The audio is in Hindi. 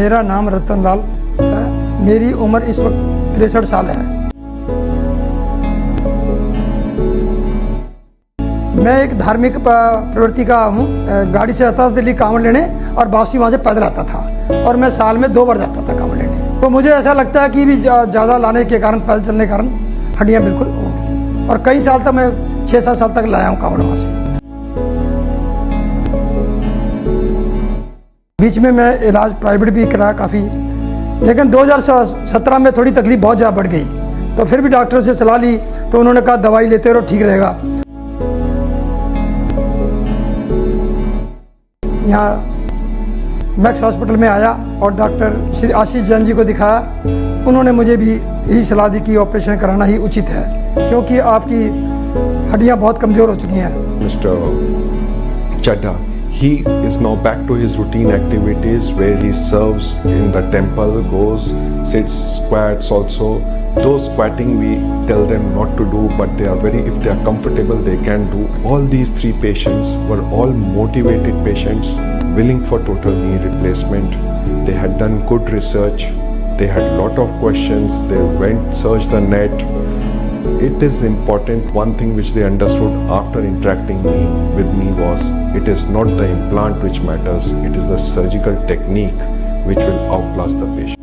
मेरा नाम रतनलाल है। मेरी उम्र इस वक्त 63 साल है। मैं एक धार्मिक प्रवृत्ति का हूँ। गाड़ी से आता था दिल्ली कांवड़ लेने और वापसी वहाँ से पैदल आता था और मैं साल में 2 बार जाता था कांवड़ लेने। तो मुझे ऐसा लगता है कि भी ज़्यादा लाने के कारण, पैदल चलने के कारण हड्डियाँ बिल्कुल होगी। और कई साल तक मैं 6-7 साल तक लाया हूँ कांवड़ वहाँ से। बीच में मैं इलाज प्राइवेट भी कराया काफ़ी, लेकिन 2017 में थोड़ी तकलीफ बहुत ज़्यादा बढ़ गई। तो फिर भी डॉक्टर से सलाह ली तो उन्होंने कहा दवाई लेते रहो, ठीक रहेगा। यहाँ मैक्स हॉस्पिटल में आया और डॉक्टर श्री आशीष जैन जी को दिखाया। उन्होंने मुझे भी यही सलाह दी कि ऑपरेशन कराना ही उचित है, क्योंकि आपकी हड्डियाँ बहुत कमज़ोर हो चुकी हैं। Mr. Chadha, he is now back to his routine activities where he serves in the temple, goes, sits, squats also. Those squatting we tell them not to do, but if they are comfortable, they can do. All these 3 patients were all motivated patients, willing for total knee replacement. They had done good research. They had lot of questions. They went, searched the net. It is important, one thing which they understood after interacting with me was, it is not the implant which matters, it is the surgical technique which will outlast the patient.